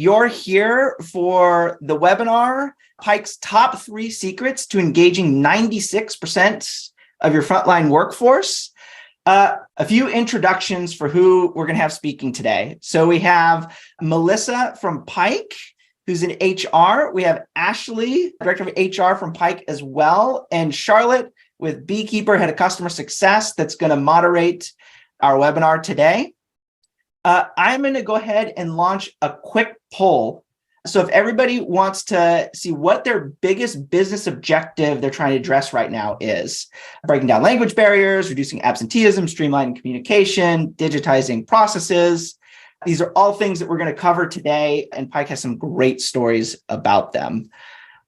You're here for the webinar, Pike's top 3 secrets to engaging 96% of your frontline workforce. A few introductions for who we're going to have speaking today. So we have Melissa from Pike, who's in HR. We have Ashley, Director of HR from Pike as well, and Charlotte with Beekeeper, Head of Customer Success, that's going to moderate our webinar today. I'm going to go ahead and launch a quick poll. So if everybody wants to see what their biggest business objective they're trying to address right now is, breaking down language barriers, reducing absenteeism, streamlining communication, digitizing processes. These are all things that we're going to cover today, and Pike has some great stories about them.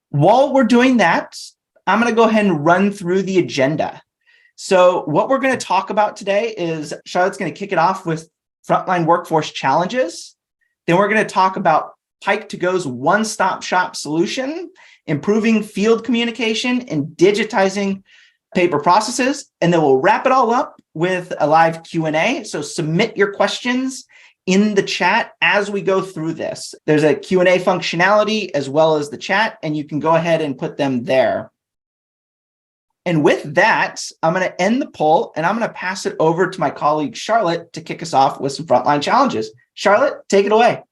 While we're doing that, I'm going to go ahead and run through the agenda. So what we're going to talk about today is Charlotte's going to kick it off with frontline workforce challenges. Then we're going to talk about Pike to Go's one-stop shop solution, improving field communication and digitizing paper processes. And then we'll wrap it all up with a live Q&A. So submit your questions in the chat as we go through this. There's a Q&A functionality as well as the chat, and you can go ahead and put them there. And with that, I'm going to end the poll and I'm going to pass it over to my colleague, Charlotte, to kick us off with some frontline challenges. Charlotte, take it away.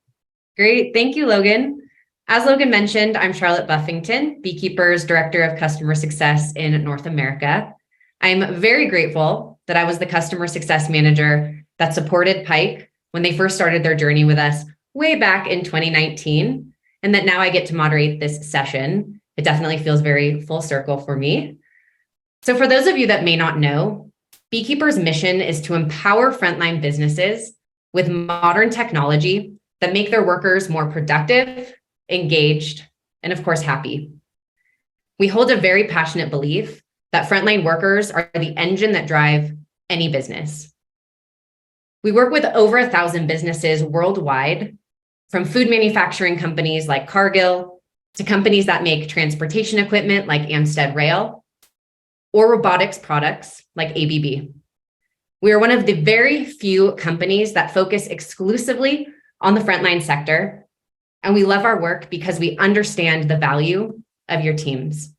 Great. Thank you, Logan. As Logan mentioned, I'm Charlotte Buffington, Beekeeper's Director of Customer Success in North America. I'm very grateful that I was the Customer Success Manager that supported Pike when they first started their journey with us way back in 2019, and that now I get to moderate this session. It definitely feels very full circle for me. So for those of you that may not know, Beekeeper's mission is to empower frontline businesses with modern technology that make their workers more productive, engaged, and of course, happy. We hold a very passionate belief that frontline workers are the engine that drive any business. We work with over 1,000 businesses worldwide, from food manufacturing companies like Cargill to companies that make transportation equipment like Amstead Rail, or robotics products like ABB. We are one of the very few companies that focus exclusively on the frontline sector, and we love our work because we understand the value of your teams.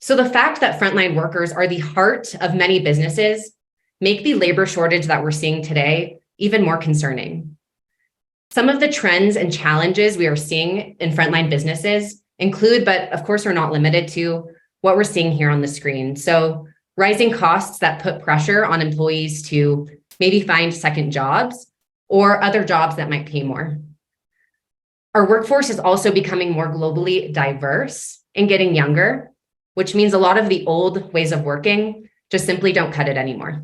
So the fact that frontline workers are the heart of many businesses make the labor shortage that we're seeing today even more concerning. Some of the trends and challenges we are seeing in frontline businesses include, but of course are not limited to, what we're seeing here on the screen. So rising costs that put pressure on employees to maybe find second jobs or other jobs that might pay more. Our workforce is also becoming more globally diverse and getting younger, which means a lot of the old ways of working just simply don't cut it anymore.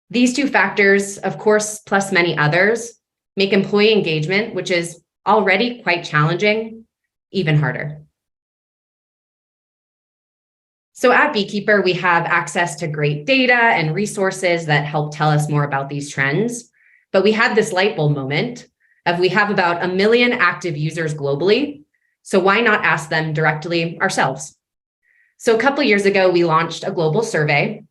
These two factors, of course, plus many others, make employee engagement, which is already quite challenging, even harder. So at Beekeeper, we have access to great data and resources that help tell us more about these trends. But we had this light bulb moment of we have about 1 million active users globally. So why not ask them directly ourselves? So a couple of years ago, we launched a global survey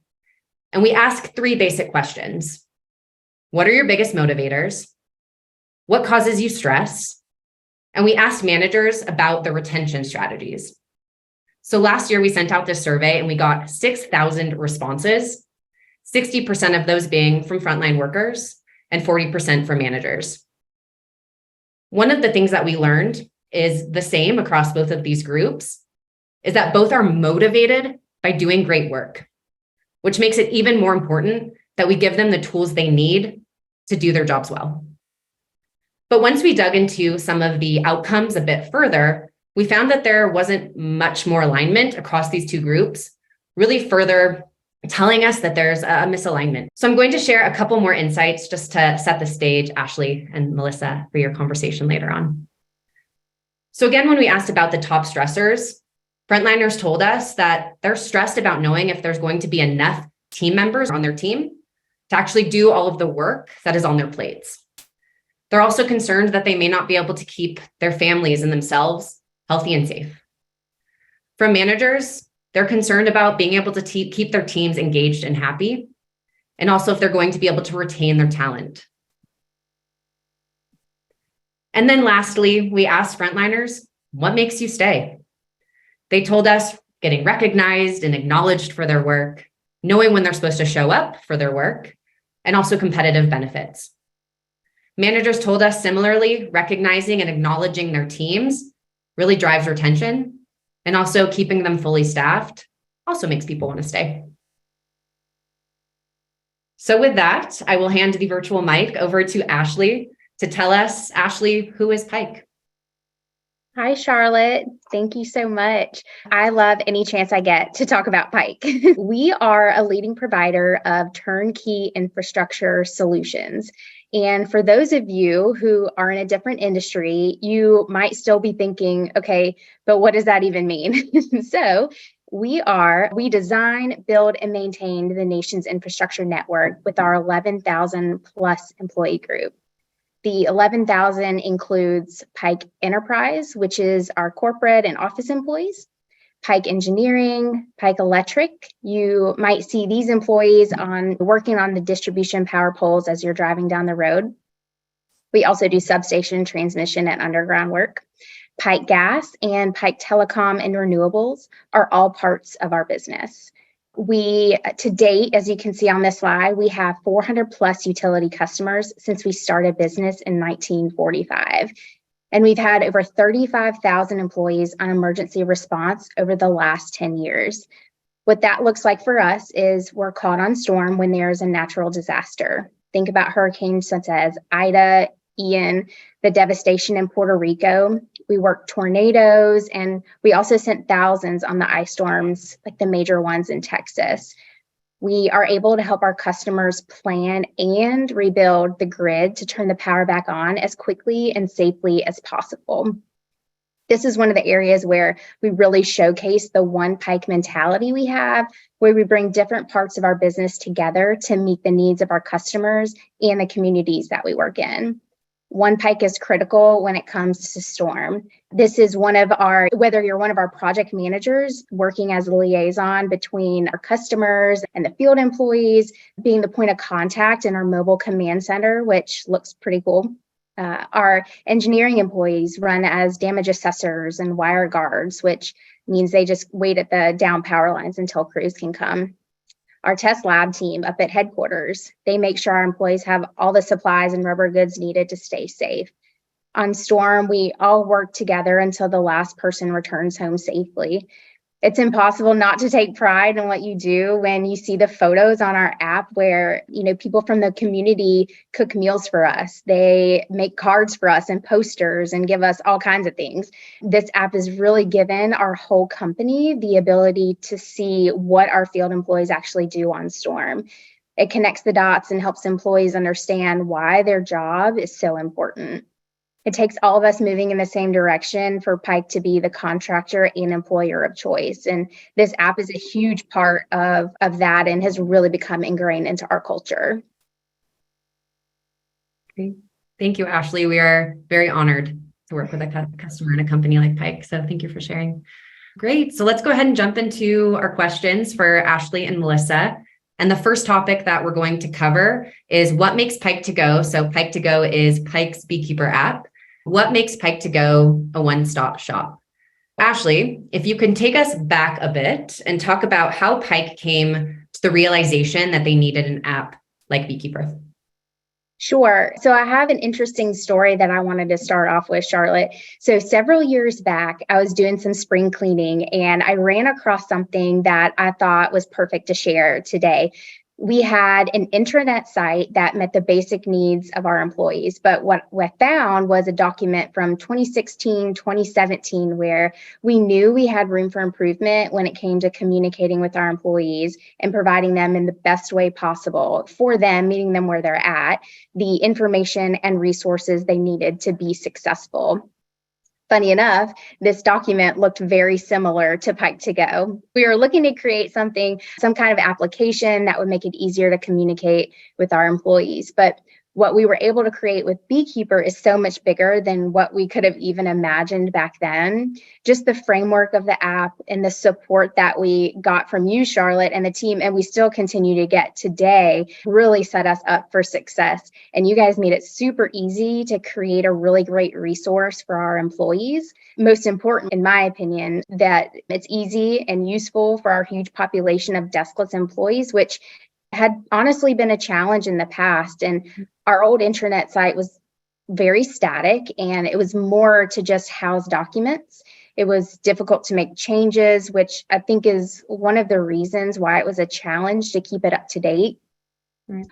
and we asked 3 basic questions. What are your biggest motivators? What causes you stress? And we asked managers about the retention strategies. So last year we sent out this survey and we got 6,000 responses, 60% of those being from frontline workers and 40% from managers. One of the things that we learned is the same across both of these groups is that both are motivated by doing great work, which makes it even more important that we give them the tools they need to do their jobs well. But once we dug into some of the outcomes a bit further, we found that there wasn't much more alignment across these two groups, really further telling us that there's a misalignment. So I'm going to share a couple more insights just to set the stage, Ashley and Melissa, for your conversation later on. So again, when we asked about the top stressors, frontliners told us that they're stressed about knowing if there's going to be enough team members on their team to actually do all of the work that is on their plates. They're also concerned that they may not be able to keep their families and themselves healthy and safe. From managers, they're concerned about being able to keep their teams engaged and happy, and also if they're going to be able to retain their talent. And then lastly, we asked frontliners, what makes you stay? They told us getting recognized and acknowledged for their work, knowing when they're supposed to show up for their work, and also competitive benefits. Managers told us similarly, recognizing and acknowledging their teams really drives retention, and also keeping them fully staffed also makes people want to stay. So with that, I will hand the virtual mic over to Ashley to tell us, Ashley, who is Pike? Hi, Charlotte. Thank you so much. I love any chance I get to talk about Pike. We are a leading provider of turnkey infrastructure solutions. And for those of you who are in a different industry, you might still be thinking, okay, but what does that even mean? So we design, build, and maintain the nation's infrastructure network with our 11,000 plus employee group. The 11,000 includes Pike Enterprise, which is our corporate and office employees, Pike Engineering, Pike Electric. You might see these employees working on the distribution power poles as you're driving down the road. We also do substation, transmission, and underground work. Pike Gas and Pike Telecom and Renewables are all parts of our business. To date, as you can see on this slide, we have 400 plus utility customers since we started business in 1945. And we've had over 35,000 employees on emergency response over the last 10 years. What that looks like for us is we're called on storm when there is a natural disaster. Think about hurricanes such as Ida, Ian, the devastation in Puerto Rico. We worked tornadoes, and we also sent thousands on the ice storms, like the major ones in Texas. We are able to help our customers plan and rebuild the grid to turn the power back on as quickly and safely as possible. This is one of the areas where we really showcase the one Pike mentality we have, where we bring different parts of our business together to meet the needs of our customers and the communities that we work in. One Pike is critical when it comes to storm. This is whether you're one of our project managers working as a liaison between our customers and the field employees, being the point of contact in our mobile command center, which looks pretty cool. Our engineering employees run as damage assessors and wire guards, which means they just wait at the down power lines until crews can come. Our test lab team up at headquarters, they make sure our employees have all the supplies and rubber goods needed to stay safe. On storm, we all work together until the last person returns home safely. It's impossible not to take pride in what you do when you see the photos on our app where, people from the community cook meals for us. They make cards for us and posters and give us all kinds of things. This app has really given our whole company the ability to see what our field employees actually do on storm. It connects the dots and helps employees understand why their job is so important. It takes all of us moving in the same direction for Pike to be the contractor and employer of choice. And this app is a huge part of that and has really become ingrained into our culture. Great. Thank you, Ashley. We are very honored to work with a customer in a company like Pike. So thank you for sharing. Great. So let's go ahead and jump into our questions for Ashley and Melissa. And the first topic that we're going to cover is what makes Pike to Go. So Pike to Go is Pike's beekeeper app. What makes Pike to Go a one-stop shop? Ashley, if you can take us back a bit and talk about how Pike came to the realization that they needed an app like Beekeeper. Sure. So I have an interesting story that I wanted to start off with, Charlotte. So several years back, I was doing some spring cleaning and I ran across something that I thought was perfect to share today. We had an intranet site that met the basic needs of our employees. But what I found was a document from 2016, 2017, where we knew we had room for improvement when it came to communicating with our employees and providing them in the best way possible for them, meeting them where they're at, the information and resources they needed to be successful. Funny enough, this document looked very similar to Pike to Go. We were looking to create some kind of application that would make it easier to communicate with our employees. But what we were able to create with Beekeeper is so much bigger than what we could have even imagined back then. Just the framework of the app and the support that we got from you, Charlotte, and the team, and we still continue to get today, really set us up for success. And you guys made it super easy to create a really great resource for our employees. Most important, in my opinion, that it's easy and useful for our huge population of deskless employees, which had honestly been a challenge in the past. And our old intranet site was very static, and it was more to just house documents. It was difficult to make changes, which I think is one of the reasons why it was a challenge to keep it up to date.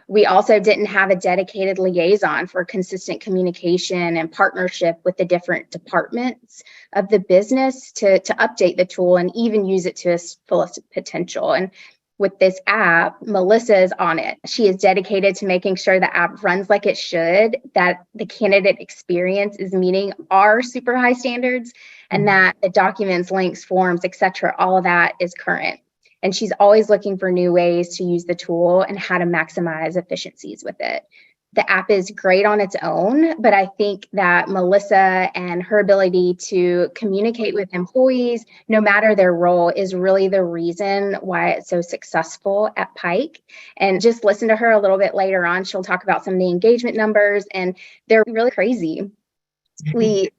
We also didn't have a dedicated liaison for consistent communication and partnership with the different departments of the business to update the tool and even use it to its fullest potential. And with this app, Melissa is on it. She is dedicated to making sure the app runs like it should, that the candidate experience is meeting our super high standards, and that the documents, links, forms, etc., all of that is current. And she's always looking for new ways to use the tool and how to maximize efficiencies with it. The app is great on its own, but I think that Melissa and her ability to communicate with employees, no matter their role, is really the reason why it's so successful at Pike. And just listen to her a little bit later on. She'll talk about some of the engagement numbers, and they're really crazy. We'll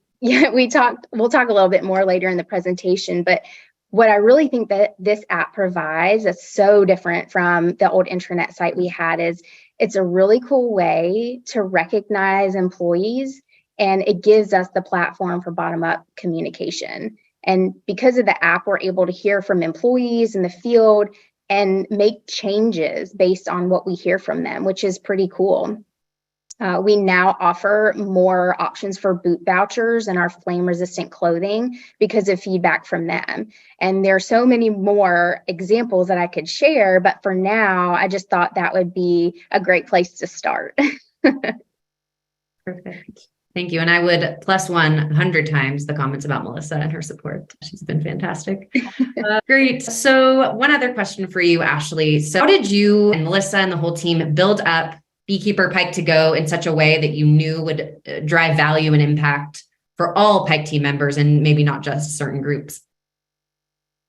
talk a little bit more later in the presentation, but what I really think that this app provides that's so different from the old intranet site we had is it's a really cool way to recognize employees, and it gives us the platform for bottom-up communication. And because of the app, we're able to hear from employees in the field and make changes based on what we hear from them, which is pretty cool. We now offer more options for boot vouchers and our flame-resistant clothing because of feedback from them. And there are so many more examples that I could share, but for now, I just thought that would be a great place to start. Perfect. Thank you. And I would plus 100 times the comments about Melissa and her support. She's been fantastic. Great. So one other question for you, Ashley. So how did you and Melissa and the whole team build up Beekeeper Pike to Go in such a way that you knew would drive value and impact for all Pike team members and maybe not just certain groups?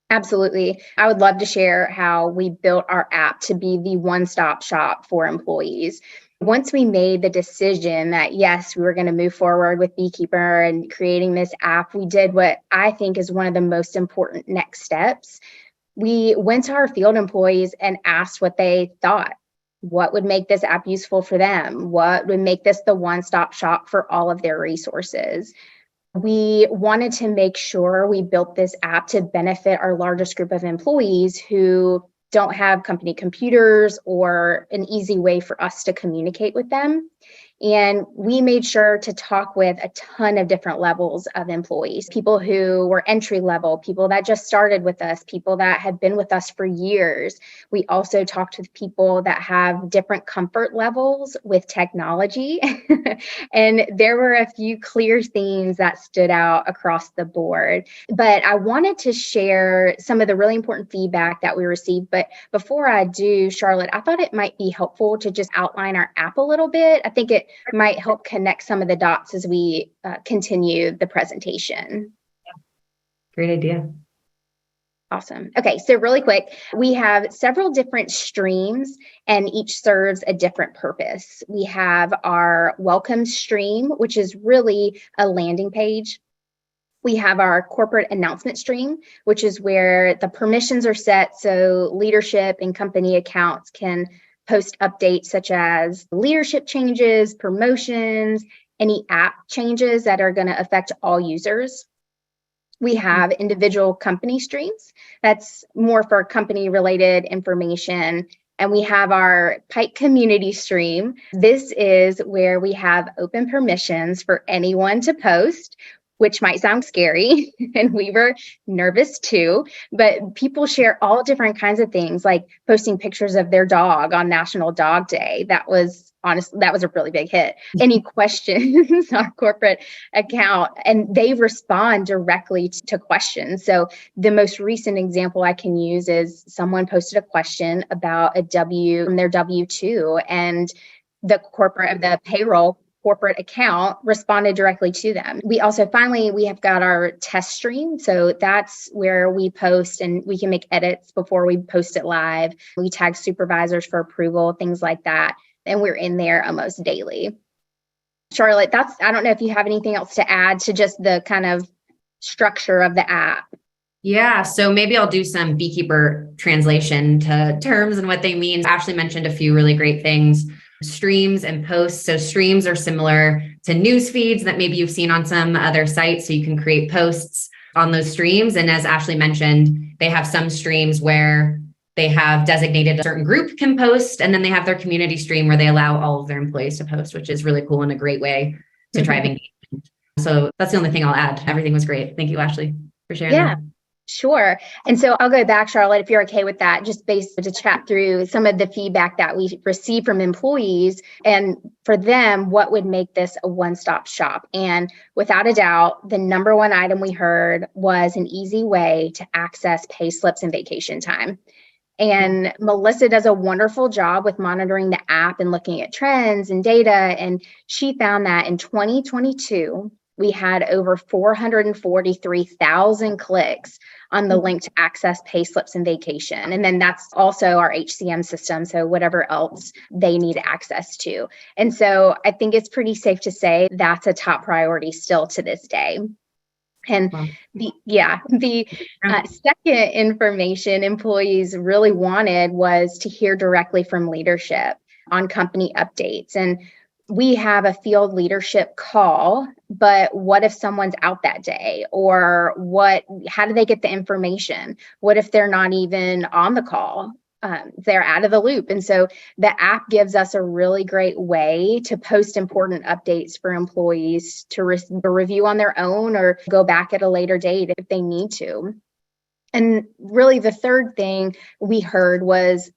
Absolutely. I would love to share how we built our app to be the one-stop shop for employees. Once we made the decision that, yes, we were going to move forward with Beekeeper and creating this app, we did what I think is one of the most important next steps. We went to our field employees and asked what they thought. What would make this app useful for them? What would make this the one-stop shop for all of their resources? We wanted to make sure we built this app to benefit our largest group of employees who don't have company computers or an easy way for us to communicate with them. And we made sure to talk with a ton of different levels of employees, people who were entry level, people that just started with us, people that had been with us for years. We also talked with people that have different comfort levels with technology. And there were a few clear themes that stood out across the board. But I wanted to share some of the really important feedback that we received. But before I do, Charlotte, I thought it might be helpful to just outline our app a little bit. I think it might help connect some of the dots as we continue the presentation. Great idea. Awesome. Okay, so really quick, we have several different streams and each serves a different purpose. We have our welcome stream, which is really a landing page. We have our corporate announcement stream, which is where the permissions are set so leadership and company accounts can post updates such as leadership changes, promotions, any app changes that are going to affect all users. We have individual company streams. That's more for company related information. And we have our Pike community stream. This is where we have open permissions for anyone to post, which might sound scary, and we were nervous too, but people share all different kinds of things, like posting pictures of their dog on National Dog Day. That was a really big hit. Any questions on corporate account, and they respond directly to questions. So the most recent example I can use is someone posted a question about from their W-2, and the payroll corporate account responded directly to them. We also we have got our test stream. So that's where we post and we can make edits before we post it live. We tag supervisors for approval, things like that. And we're in there almost daily. Charlotte, I don't know if you have anything else to add to just the kind of structure of the app. Yeah, so maybe I'll do some beekeeper translation to terms and what they mean. Ashley mentioned a few really great things. Streams and posts. So streams are similar to news feeds that maybe you've seen on some other sites. So you can create posts on those streams. And as Ashley mentioned, they have some streams where they have designated a certain group can post, and then they have their community stream where they allow all of their employees to post, which is really cool and a great way to drive engagement. So that's the only thing I'll add. Everything was great. Thank you, Ashley, for sharing that. Sure. And so I'll go back, Charlotte, if you're okay with that, just based to chat through some of the feedback that we receive from employees and for them, what would make this a one-stop shop. And without a doubt, the number one item we heard was an easy way to access pay slips and vacation time. And Melissa does a wonderful job with monitoring the app and looking at trends and data. And she found that in 2022, we had over 443,000 clicks on the link to access pay slips and vacation. And then that's also our HCM system. So whatever else they need access to. And so I think it's pretty safe to say that's a top priority still to this day. And the second information employees really wanted was to hear directly from leadership on company updates. And we have a field leadership call, but what if someone's out that day? Or how do they get the information? What if they're not even on the call? They're out of the loop. And so the app gives us a really great way to post important updates for employees to review on their own or go back at a later date if they need to. And really the third thing we heard was,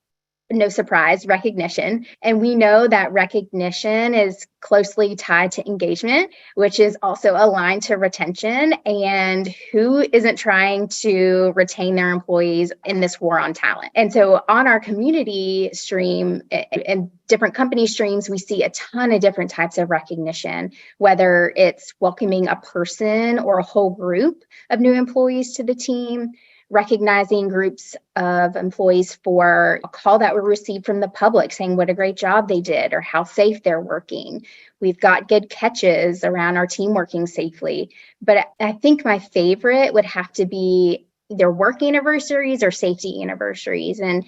no surprise, recognition. And we know that recognition is closely tied to engagement, which is also aligned to retention. And who isn't trying to retain their employees in this war on talent? And so on our community stream and different company streams, we see a ton of different types of recognition, whether it's welcoming a person or a whole group of new employees to the team, recognizing groups of employees for a call that we received from the public saying what a great job they did or how safe they're working. We've got good catches around our team working safely. But I think my favorite would have to be either work anniversaries or safety anniversaries. And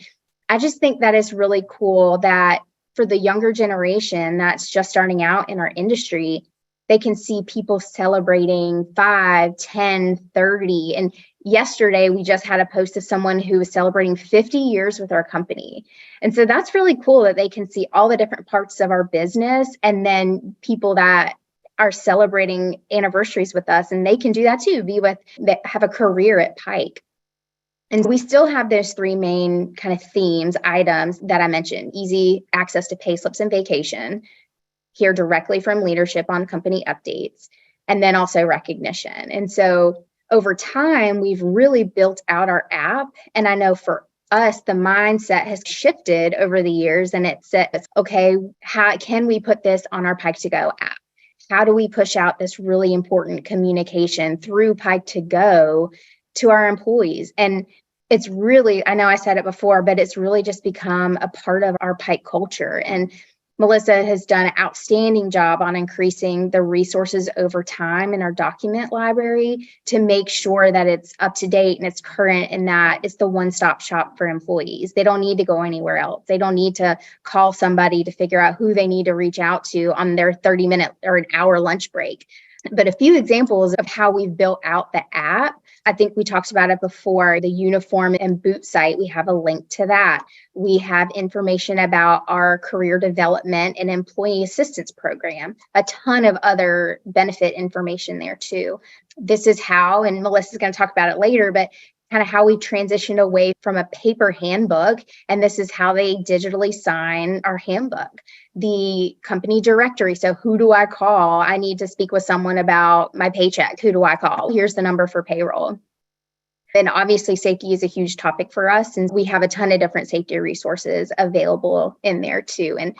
I just think that is really cool that for the younger generation that's just starting out in our industry, they can see people celebrating 5, 10, 30. And yesterday, we just had a post of someone who was celebrating 50 years with our company. And so that's really cool that they can see all the different parts of our business and then people that are celebrating anniversaries with us. And they can do that too, have a career at Pike. And we still have those three main kind of themes, items that I mentioned: easy access to pay slips and vacation, hear directly from leadership on company updates, and then also recognition. And so over time, we've really built out our app. And I know for us, the mindset has shifted over the years. And it says, okay, how can we put this on our Pike to Go app? How do we push out this really important communication through Pike to Go to our employees? And it's really, I know I said it before, but it's really just become a part of our Pike culture. And Melissa has done an outstanding job on increasing the resources over time in our document library to make sure that it's up to date and it's current and that it's the one-stop shop for employees. They don't need to go anywhere else. They don't need to call somebody to figure out who they need to reach out to on their 30-minute or an hour lunch break. But a few examples of how we've built out the app. I think we talked about it before, the uniform and boot site. We have a link to that. We have information about our career development and employee assistance program, a ton of other benefit information there too. This is how, and Melissa's going to talk about it later, but kind of how we transitioned away from a paper handbook. And this is how they digitally sign our handbook. The company directory. So who do I call? I need to speak with someone about my paycheck. Who do I call? Here's the number for payroll. And obviously safety is a huge topic for us. And we have a ton of different safety resources available in there too. And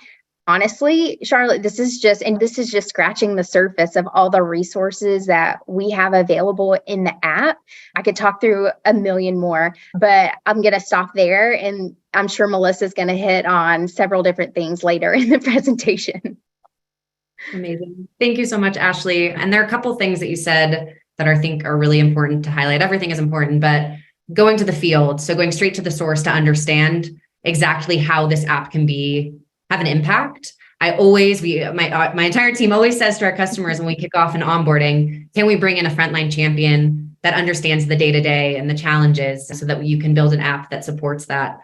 Honestly, Charlotte, this is just scratching the surface of all the resources that we have available in the app. I could talk through a million more, but I'm going to stop there. And I'm sure Melissa's going to hit on several different things later in the presentation. Amazing. Thank you so much, Ashley. And there are a couple things that you said that I think are really important to highlight. Everything is important, but going to the field, so going straight to the source to understand exactly how this app can have an impact. My entire team always says to our customers when we kick off an onboarding, can we bring in a frontline champion that understands the day-to-day and the challenges so that you can build an app that supports that?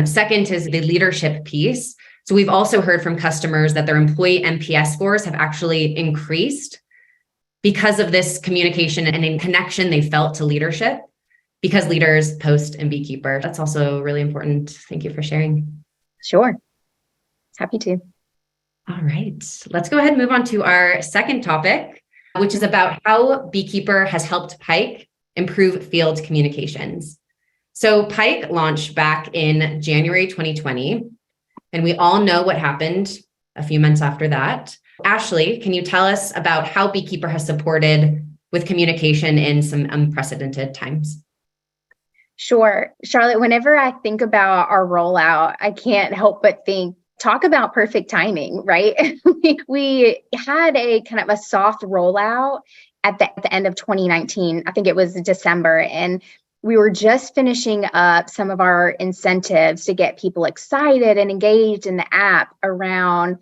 Second is the leadership piece. So we've also heard from customers that their employee NPS scores have actually increased because of this communication and in connection they felt to leadership, because leaders post and Beekeeper. That's also really important. Thank you for sharing. Sure. Happy to. All right, let's go ahead and move on to our second topic, which is about how Beekeeper has helped Pike improve field communications. So Pike launched back in January 2020, and we all know what happened a few months after that. Ashley, can you tell us about how Beekeeper has supported with communication in some unprecedented times? Sure. Charlotte, whenever I think about our rollout, I can't help but talk about perfect timing, right? We had a kind of a soft rollout at the end of 2019. I think it was December. And we were just finishing up some of our incentives to get people excited and engaged in the app around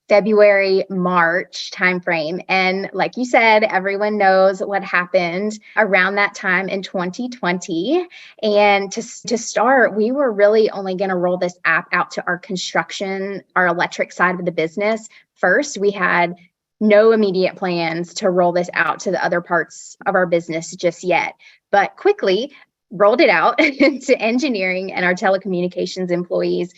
February, March timeframe. And like you said, everyone knows what happened around that time in 2020. And to start, we were really only going to roll this app out to our electric side of the business. First, we had no immediate plans to roll this out to the other parts of our business just yet, but quickly rolled it out to engineering and our telecommunications employees,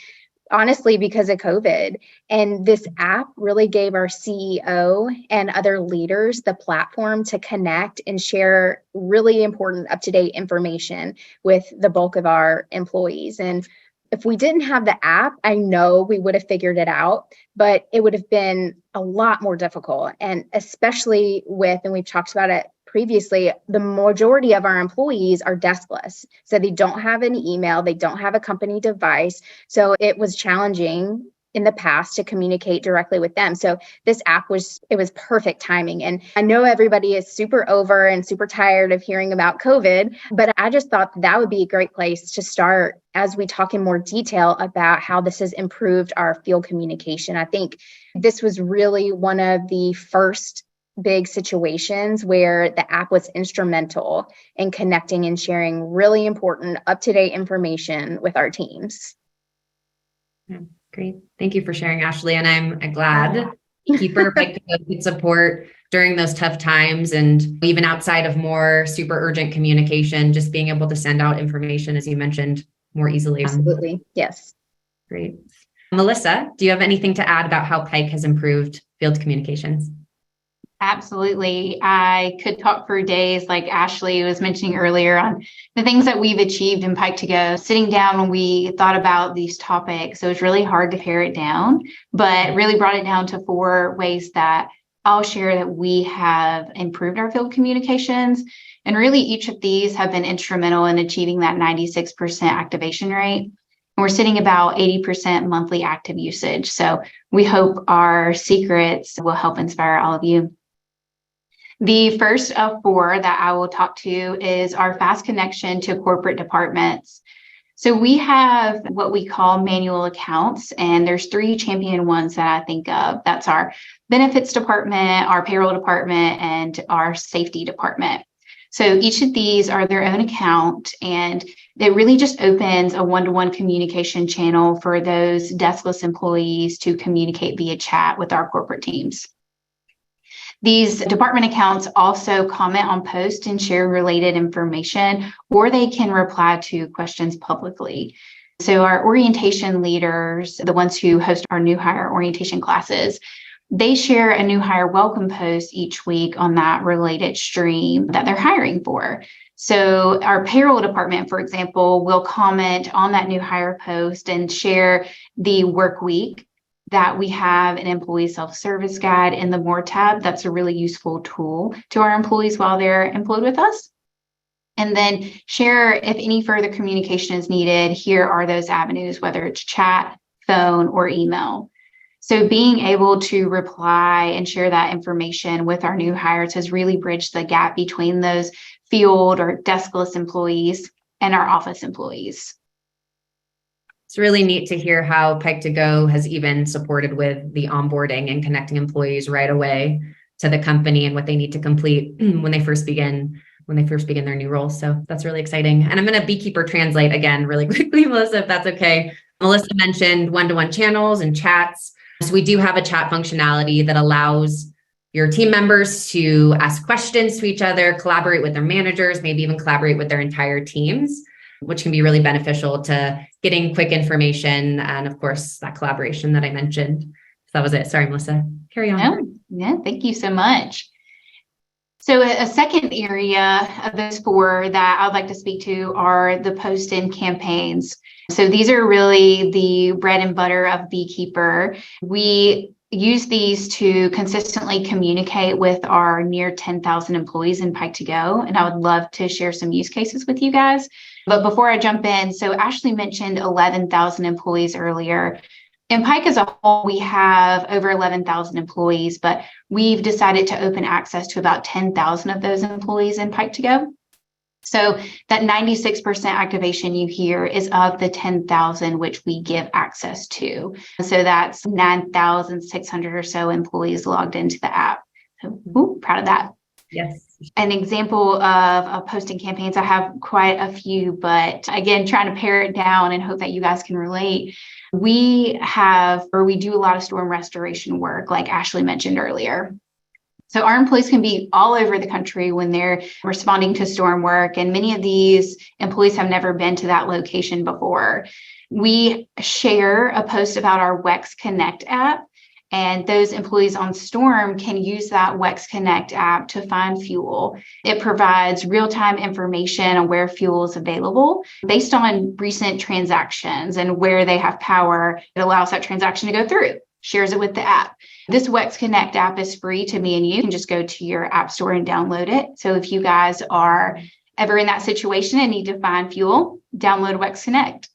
honestly, because of COVID. And this app really gave our CEO and other leaders the platform to connect and share really important up-to-date information with the bulk of our employees. And if we didn't have the app, I know we would have figured it out, but it would have been a lot more difficult. And especially and we've talked about it previously, the majority of our employees are deskless. So they don't have an email, they don't have a company device. So it was challenging in the past to communicate directly with them. So this app was perfect timing. And I know everybody is super over and super tired of hearing about COVID, but I just thought that would be a great place to start as we talk in more detail about how this has improved our field communication. I think this was really one of the first big situations where the app was instrumental in connecting and sharing really important up-to-date information with our teams. Yeah, great. Thank you for sharing, Ashley. And I'm glad Beekeeper picked up good support during those tough times, and even outside of more super urgent communication, just being able to send out information, as you mentioned, more easily. Absolutely. Yes. Great. Melissa, do you have anything to add about how Pike has improved field communications? Absolutely. I could talk for days, like Ashley was mentioning earlier, on the things that we've achieved in Pike to Go. Sitting down when we thought about these topics, so it was really hard to pare it down, but really brought it down to 4 ways that I'll share that we have improved our field communications. And really each of these have been instrumental in achieving that 96% activation rate. And we're sitting about 80% monthly active usage. So we hope our secrets will help inspire all of you. The first of 4 that I will talk to is our fast connection to corporate departments. So we have what we call manual accounts, and there's 3 champion ones that I think of. That's our benefits department, our payroll department, and our safety department. So each of these are their own account, and it really just opens a one-to-one communication channel for those deskless employees to communicate via chat with our corporate teams. These department accounts also comment on posts and share related information, or they can reply to questions publicly. So our orientation leaders, the ones who host our new hire orientation classes, they share a new hire welcome post each week on that related stream that they're hiring for. So our payroll department, for example, will comment on that new hire post and share the work week that we have an employee self-service guide in the More tab. That's a really useful tool to our employees while they're employed with us. And then share if any further communication is needed. Here are those avenues, whether it's chat, phone, or email. So being able to reply and share that information with our new hires has really bridged the gap between those field or deskless employees and our office employees. It's really neat to hear how Pike to Go has even supported with the onboarding and connecting employees right away to the company and what they need to complete when they first begin their new roles. So that's really exciting. And I'm going to beekeeper translate again really quickly, Melissa, if that's okay. Melissa mentioned one-to-one channels and chats. So we do have a chat functionality that allows your team members to ask questions to each other, collaborate with their managers, maybe even collaborate with their entire teams, which can be really beneficial to getting quick information. And of course, that collaboration that I mentioned. So that was it. Sorry, Melissa. Carry on. No, thank you so much. So a second area of those four that I'd like to speak to are the Postin campaigns. So these are really the bread and butter of Beekeeper. We use these to consistently communicate with our near 10,000 employees in Pike to Go. And I would love to share some use cases with you guys. But before I jump in, so Ashley mentioned 11,000 employees earlier. In Pike as a whole, we have over 11,000 employees, but we've decided to open access to about 10,000 of those employees in Pike to Go. So that 96% activation you hear is of the 10,000 which we give access to. So that's 9,600 or so employees logged into the app. So proud of that. Yes. An example of Postin Campaigns, I have quite a few, but again, trying to pare it down and hope that you guys can relate. We do a lot of storm restoration work, like Ashley mentioned earlier. So our employees can be all over the country when they're responding to storm work, and many of these employees have never been to that location before. We share a post about our WEX Connect app, and those employees on storm can use that WEX Connect app to find fuel. It provides real-time information on where fuel is available based on recent transactions and where they have power. It allows that transaction to go through, shares it with the app. This WEX Connect app is free to me and you can just go to your app store and download it. So if you guys are ever in that situation and need to find fuel, download WEX Connect.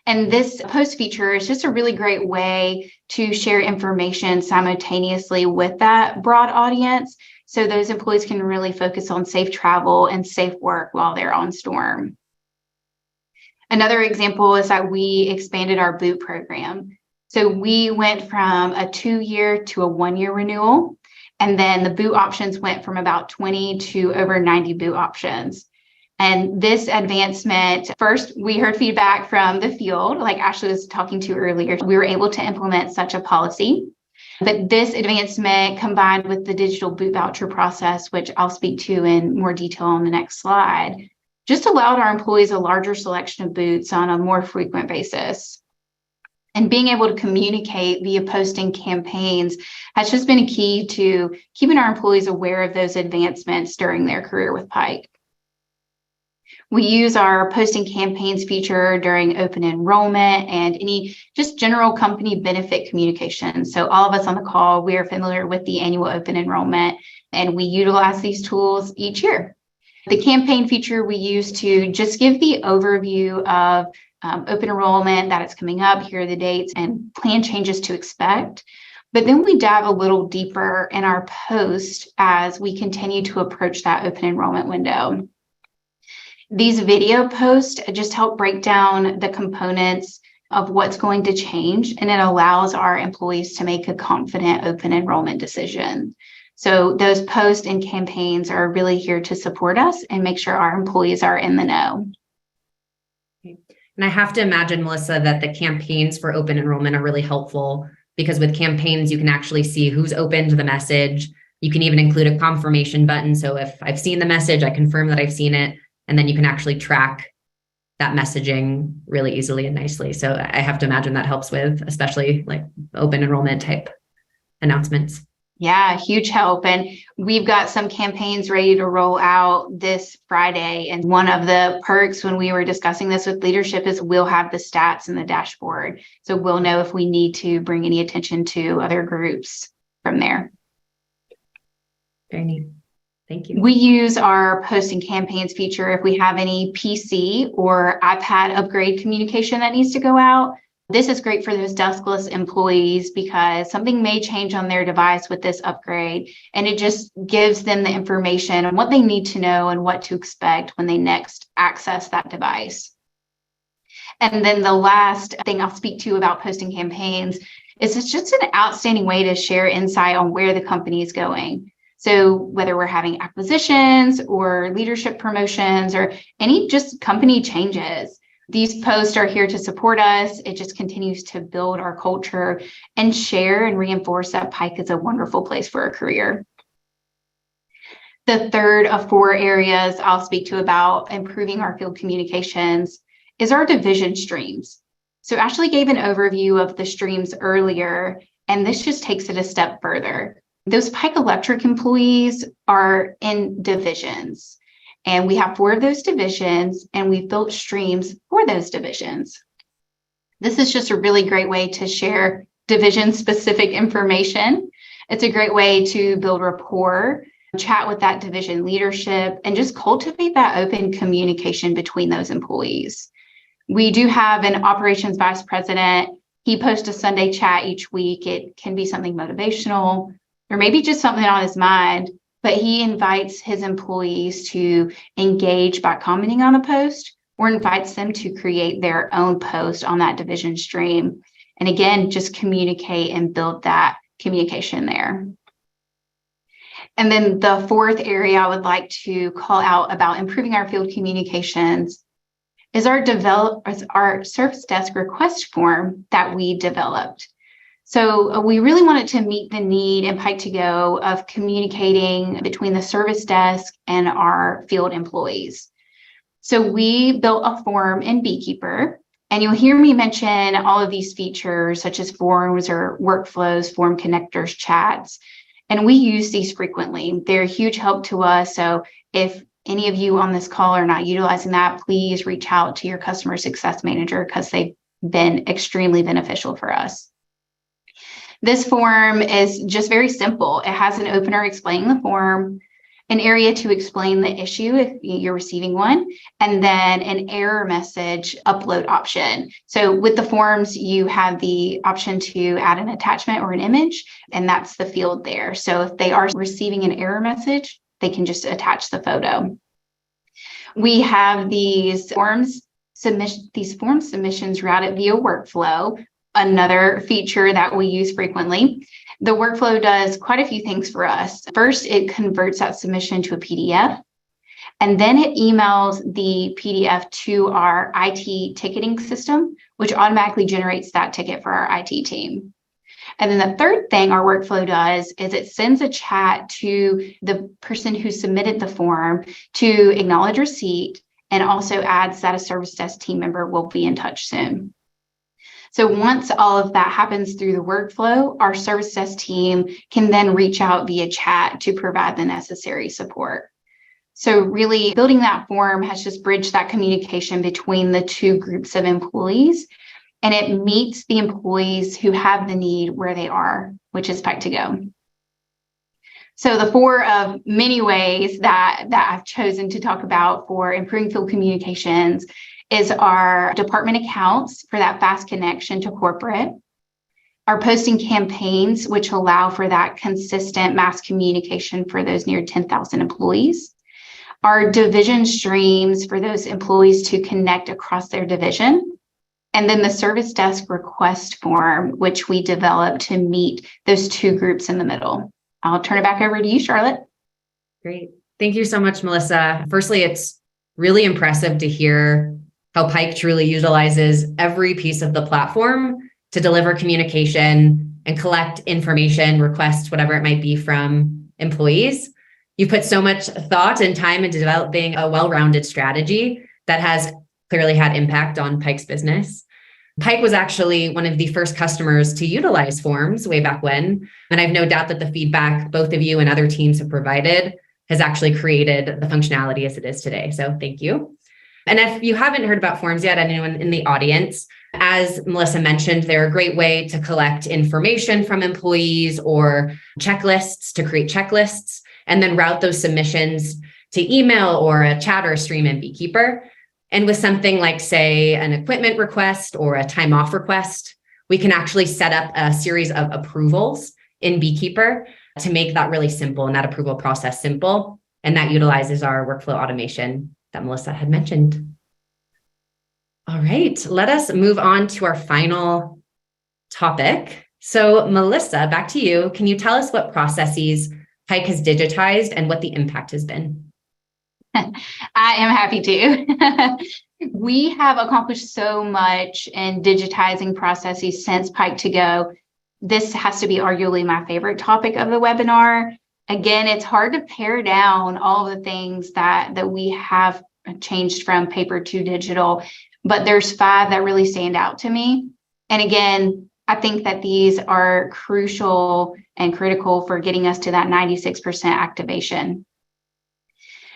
And this post feature is just a really great way to share information simultaneously with that broad audience. So those employees can really focus on safe travel and safe work while they're on storm. Another example is that we expanded our boot program. So we went from a 2-year to a 1-year renewal. And then the boot options went from about 20 to over 90 boot options. And this advancement, first, we heard feedback from the field, like Ashley was talking to earlier. We were able to implement such a policy. But this advancement combined with the digital boot voucher process, which I'll speak to in more detail on the next slide, just allowed our employees a larger selection of boots on a more frequent basis. And being able to communicate via Postin Campaigns has just been a key to keeping our employees aware of those advancements during their career with Pike. We use our Postin Campaigns feature during open enrollment and any just general company benefit communication. So all of us on the call, we are familiar with the annual open enrollment, and we utilize these tools each year. The campaign feature we use to just give the overview of open enrollment, that it's coming up, here are the dates, and plan changes to expect. But then we dive a little deeper in our post as we continue to approach that open enrollment window. These video posts just help break down the components of what's going to change, and it allows our employees to make a confident open enrollment decision. So those posts and campaigns are really here to support us and make sure our employees are in the know. And I have to imagine, Melissa, that the campaigns for open enrollment are really helpful because with campaigns, you can actually see who's opened the message. You can even include a confirmation button. So if I've seen the message, I confirm that I've seen it, and then you can actually track that messaging really easily and nicely. So I have to imagine that helps with especially like open enrollment type announcements. Yeah, huge help. And we've got some campaigns ready to roll out this Friday. And one of the perks when we were discussing this with leadership is we'll have the stats in the dashboard. So we'll know if we need to bring any attention to other groups from there. Very neat. Thank you. We use our Postin Campaigns feature if we have any PC or iPad upgrade communication that needs to go out. This is great for those deskless employees because something may change on their device with this upgrade, and it just gives them the information on what they need to know and what to expect when they next access that device. And then the last thing I'll speak to about Postin Campaigns is it's just an outstanding way to share insight on where the company is going. So whether we're having acquisitions or leadership promotions or any just company changes, these posts are here to support us. It just continues to build our culture and share and reinforce that Pike is a wonderful place for a career. The third of 4 areas I'll speak to about improving our field communications is our division streams. So Ashley gave an overview of the streams earlier, and this just takes it a step further. Those Pike Electric employees are in divisions, and we have 4 of those divisions, and we've built streams for those divisions. This is just a really great way to share division-specific information. It's a great way to build rapport, chat with that division leadership, and just cultivate that open communication between those employees. We do have an operations vice president. He posts a Sunday chat each week. It can be something motivational, or maybe just something on his mind, but he invites his employees to engage by commenting on a post or invites them to create their own post on that division stream. And again, just communicate and build that communication there. And then the 4th area I would like to call out about improving our field communications is our service desk request form that we developed. So we really wanted to meet the need in Pike to Go of communicating between the service desk and our field employees. So we built a form in Beekeeper, and you'll hear me mention all of these features such as forms or workflows, form connectors, chats, and we use these frequently. They're a huge help to us. So if any of you on this call are not utilizing that, please reach out to your customer success manager because they've been extremely beneficial for us. This form is just very simple. It has an opener explaining the form, an area to explain the issue if you're receiving one, and then an error message upload option. So with the forms, you have the option to add an attachment or an image, and that's the field there. So if they are receiving an error message, they can just attach the photo. We have these form submissions routed via workflow, another feature that we use frequently. The workflow does quite a few things for us. First, it converts that submission to a PDF, and then it emails the PDF to our IT ticketing system, which automatically generates that ticket for our IT team. And then the third thing our workflow does is it sends a chat to the person who submitted the form to acknowledge receipt and also adds that a service desk team member will be in touch soon. So once all of that happens through the workflow, our service desk team can then reach out via chat to provide the necessary support. So really building that form has just bridged that communication between the 2 groups of employees, and it meets the employees who have the need where they are, which is Pike to Go. So the 4 of many ways that I've chosen to talk about for improving field communications is our department accounts for that fast connection to corporate, our Postin Campaigns, which allow for that consistent mass communication for those near 10,000 employees, our division streams for those employees to connect across their division, and then the service desk request form, which we developed to meet those 2 groups in the middle. I'll turn it back over to you, Charlotte. Great. Thank you so much, Melissa. Firstly, it's really impressive to hear how Pike truly utilizes every piece of the platform to deliver communication and collect information, requests, whatever it might be from employees. You put so much thought and time into developing a well-rounded strategy that has clearly had impact on Pike's business. Pike was actually one of the first customers to utilize forms way back when. And I've no doubt that the feedback both of you and other teams have provided has actually created the functionality as it is today. So thank you. And if you haven't heard about forms yet, anyone in the audience, as Melissa mentioned, they're a great way to collect information from employees or checklists, to create checklists, and then route those submissions to email or a chat or a stream in Beekeeper. And with something like, say, an equipment request or a time off request, we can actually set up a series of approvals in Beekeeper to make that really simple and that approval process simple. And that utilizes our workflow automation that Melissa had mentioned. All right, let us move on to our final topic. So Melissa, back to you. Can you tell us what processes Pike has digitized and what the impact has been? I am happy to. We have accomplished so much in digitizing processes since Pike to Go. This has to be arguably my favorite topic of the webinar. Again, it's hard to pare down all the things that we have changed from paper to digital, but there's 5 that really stand out to me. And again, I think that these are crucial and critical for getting us to that 96% activation.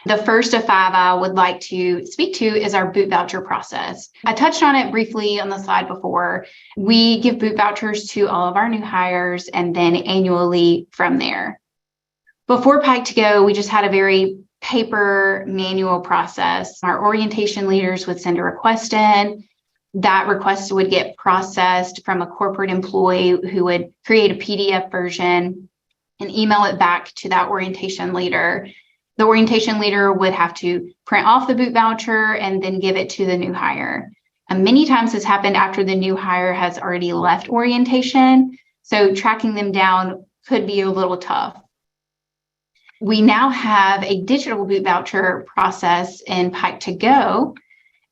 The first of 5 I would like to speak to is our boot voucher process. I touched on it briefly on the slide before. We give boot vouchers to all of our new hires and then annually from there. Before Pike to Go, we just had a very paper manual process. Our orientation leaders would send a request in. That request would get processed from a corporate employee who would create a PDF version and email it back to that orientation leader. The orientation leader would have to print off the boot voucher and then give it to the new hire. And many times this happened after the new hire has already left orientation, so tracking them down could be a little tough. We now have a digital boot voucher process in Pike to Go,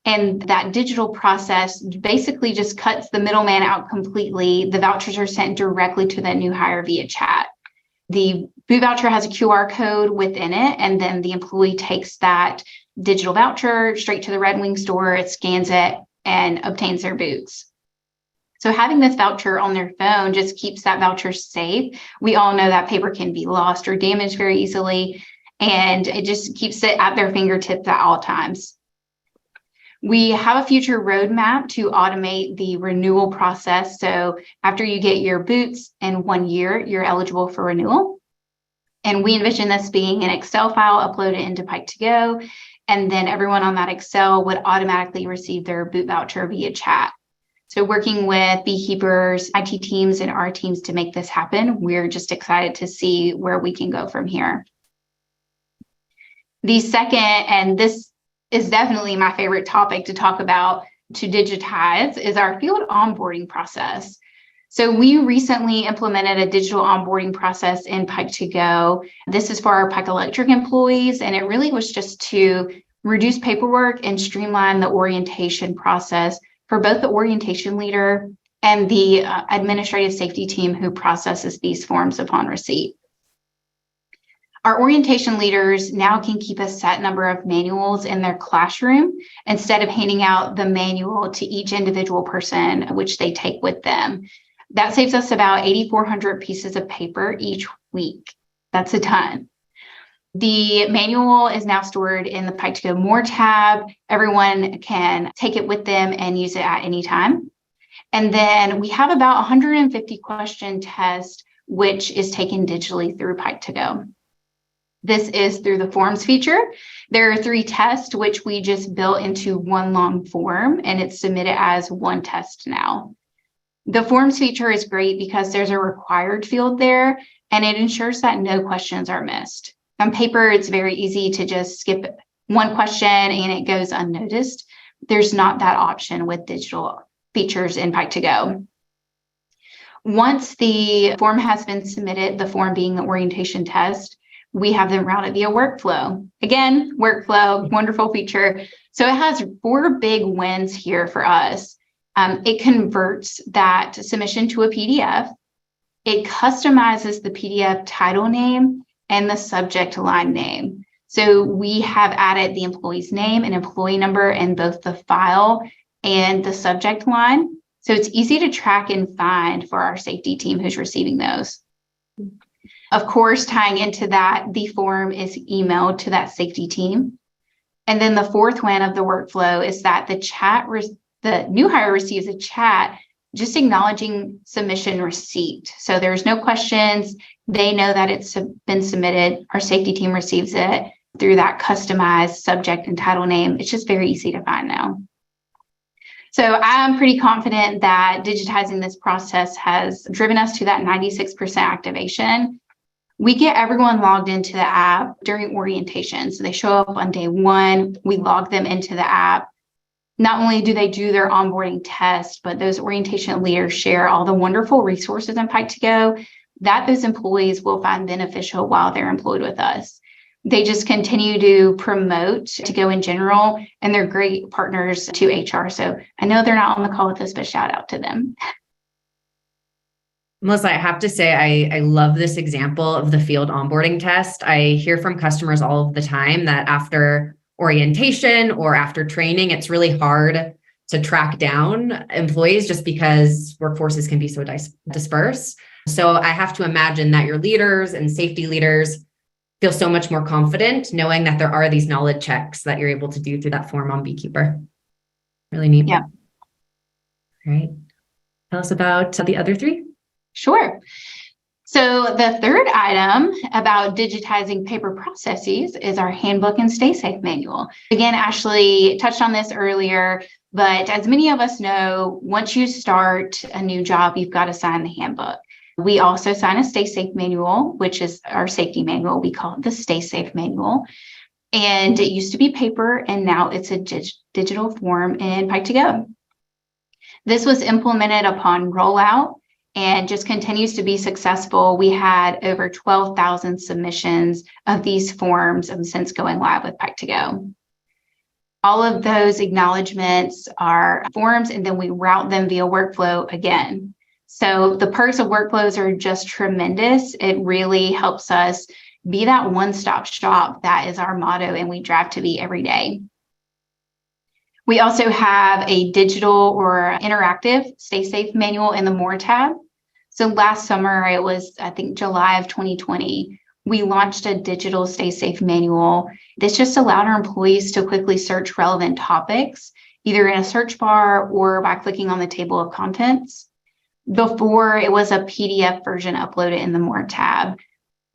and that digital process basically just cuts the middleman out completely. The vouchers are sent directly to the new hire via chat. The boot voucher has a QR code within it, and then the employee takes that digital voucher straight to the Red Wing store, it scans it, and obtains their boots. So having this voucher on their phone just keeps that voucher safe. We all know that paper can be lost or damaged very easily, and it just keeps it at their fingertips at all times. We have a future roadmap to automate the renewal process. So after you get your boots in 1 year, you're eligible for renewal. And we envision this being an Excel file uploaded into Pike to Go. And then everyone on that Excel would automatically receive their boot voucher via chat. So working with Beekeepers, IT teams, and our teams to make this happen, we're just excited to see where we can go from here. The second, and this is definitely my favorite topic to talk about to digitize, is our field onboarding process. So we recently implemented a digital onboarding process in Pike to Go. This is for our Pike Electric employees, and it really was just to reduce paperwork and streamline the orientation process for both the orientation leader and the administrative safety team who processes these forms upon receipt. Our orientation leaders now can keep a set number of manuals in their classroom instead of handing out the manual to each individual person, which they take with them. That saves us about 8,400 pieces of paper each week. That's a ton. The manual is now stored in the Pike to Go More tab. Everyone can take it with them and use it at any time. And then we have about 150 question test, which is taken digitally through Pike to Go. This is through the forms feature. There are 3 tests, which we just built into one long form, and it's submitted as one test now. The forms feature is great because there's a required field there, and it ensures that no questions are missed. On paper, it's very easy to just skip one question and it goes unnoticed. There's not that option with digital features in Pike to Go. Once the form has been submitted, the form being the orientation test, we have them routed via workflow. Again, workflow, wonderful feature. So it has 4 big wins here for us. It converts that submission to a PDF. It customizes the PDF title name and the subject line name. So we have added the employee's name and employee number in both the file and the subject line. So it's easy to track and find for our safety team who's receiving those. Of course, tying into that, the form is emailed to that safety team. And then the fourth one of the workflow is that the new hire receives a chat just acknowledging submission receipt. So there's no questions. They know that it's been submitted. Our safety team receives it through that customized subject and title name. It's just very easy to find now. So I'm pretty confident that digitizing this process has driven us to that 96% activation. We get everyone logged into the app during orientation. So they show up on day one, we log them into the app. Not only do they do their onboarding test, but those orientation leaders share all the wonderful resources in Pike to Go that those employees will find beneficial while they're employed with us. They just continue to promote to go in general, and they're great partners to HR. So I know they're not on the call with us, but shout out to them. Melissa, I have to say, I love this example of the field onboarding test. I hear from customers all of the time that after orientation or after training, it's really hard to track down employees just because workforces can be so dispersed. So I have to imagine that your leaders and safety leaders feel so much more confident knowing that there are these knowledge checks that you're able to do through that form on Beekeeper. Really neat. Yeah. All right. Tell us about the other three. Sure. So the third item about digitizing paper processes is our handbook and stay safe manual. Again, Ashley touched on this earlier, but as many of us know, once you start a new job, you've got to sign the handbook. We also sign a stay safe manual, which is our safety manual. We call it the stay safe manual. And it used to be paper, and now it's a digital form in Pike to Go. This was implemented upon rollout and just continues to be successful. We had over 12,000 submissions of these forms since going live with Pike to Go. All of those acknowledgements are forms, and then we route them via workflow again. So the perks of workflows are just tremendous. It really helps us be that one-stop shop. That is our motto, and we drive to be every day. We also have a digital or interactive stay safe manual in the More tab. So last summer, it was, I think, July of 2020, we launched a digital stay safe manual. This just allowed our employees to quickly search relevant topics, either in a search bar or by clicking on the table of contents. Before, it was a PDF version uploaded in the More tab,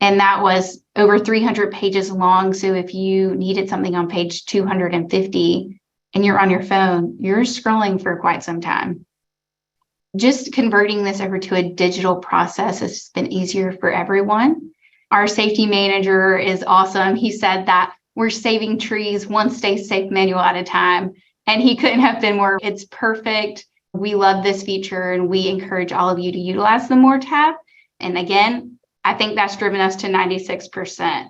and that was over 300 pages long. So if you needed something on page 250 and you're on your phone, you're scrolling for quite some time. Just converting this over to a digital process has been easier for everyone. Our safety manager is awesome. He said that we're saving trees one stay safe manual at a time, and he couldn't have been more. It's perfect. We love this feature, and we encourage all of you to utilize the More tab. And again, I think that's driven us to 96%.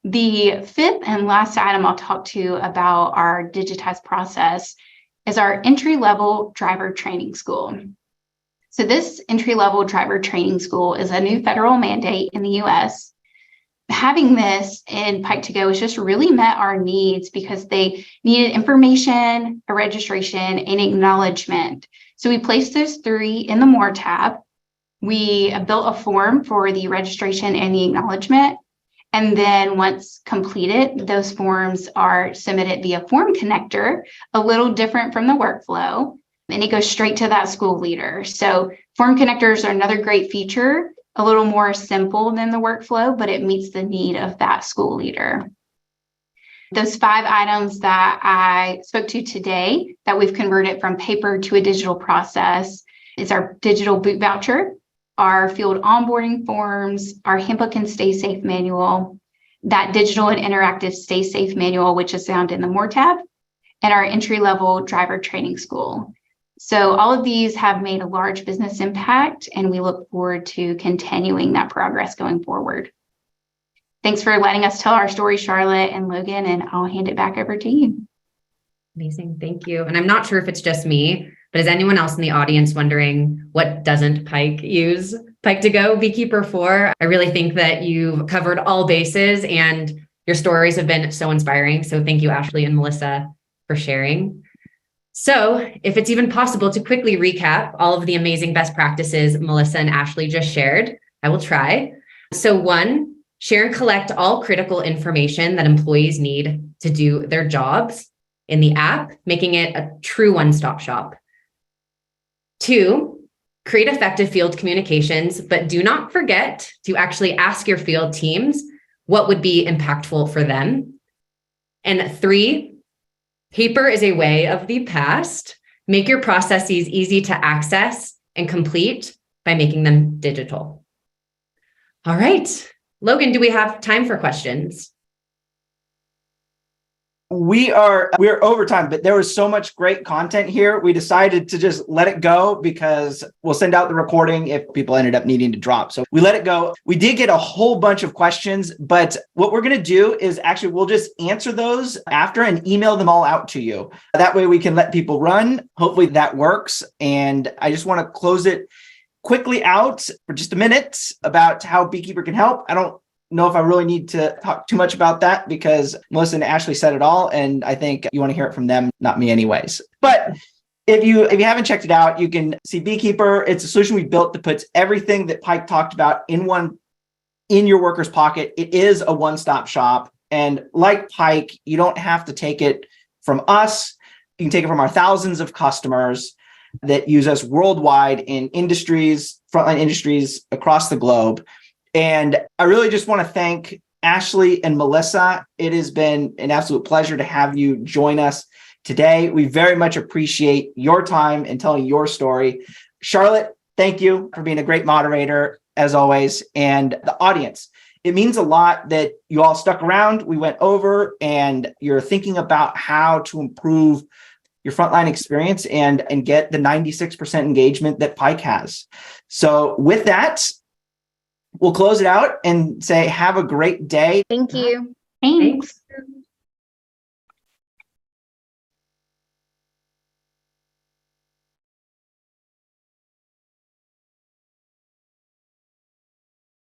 The fifth and last item I'll talk to you about our digitized process is our entry-level driver training school. So this entry-level driver training school is a new federal mandate in the US. Having this in Pike to Go has just really met our needs because they needed information, a registration, and acknowledgement. So we placed those three in the More tab. We built a form for the registration and the acknowledgement. And then once completed, those forms are submitted via Form Connector, a little different from the workflow, and it goes straight to that school leader. So Form Connectors are another great feature, a little more simple than the workflow, but it meets the need of that school leader. Those 5 items that I spoke to today that we've converted from paper to a digital process is our digital boot voucher, our field onboarding forms, our handbook and stay safe manual, that digital and interactive stay safe manual, which is found in the More tab, and our entry-level driver training school. So all of these have made a large business impact, and we look forward to continuing that progress going forward. Thanks for letting us tell our story, Charlotte and Logan, and I'll hand it back over to you. Amazing. Thank you. And I'm not sure if it's just me, but is anyone else in the audience wondering what doesn't Pike use Pike to Go Beekeeper for? I really think that you've covered all bases and your stories have been so inspiring. So thank you, Ashley and Melissa, for sharing. So if it's even possible to quickly recap all of the amazing best practices Melissa and Ashley just shared, I will try. So 1, share and collect all critical information that employees need to do their jobs in the app, making it a true one-stop shop. 2, create effective field communications, but do not forget to actually ask your field teams what would be impactful for them. And 3, paper is a way of the past. Make your processes easy to access and complete by making them digital. All right, Logan, do we have time for questions? We're over time, but there was so much great content here. We decided to just let it go because we'll send out the recording if people ended up needing to drop. So we let it go. We did get a whole bunch of questions, but what we're going to do is actually we'll just answer those after and email them all out to you. That way we can let people run. Hopefully that works. And I just want to close it quickly out for just a minute about how Beekeeper can help. I don't know if I really need to talk too much about that because Melissa and Ashley said it all. And I think you want to hear it from them, not me anyways. But if you haven't checked it out, you can see Beekeeper. It's a solution we built that puts everything that Pike talked about in your worker's pocket. It is a one-stop shop. And like Pike, you don't have to take it from us. You can take it from our thousands of customers that use us worldwide in industries, frontline industries across the globe. And I really just want to thank Ashley and Melissa. It has been an absolute pleasure to have you join us today. We very much appreciate your time and telling your story. Charlotte, thank you for being a great moderator, as always. And the audience, it means a lot that you all stuck around. We went over and you're thinking about how to improve your frontline experience and get the 96% engagement that Pike has. So with that, we'll close it out and say, have a great day. Thank you. Thanks. Thanks.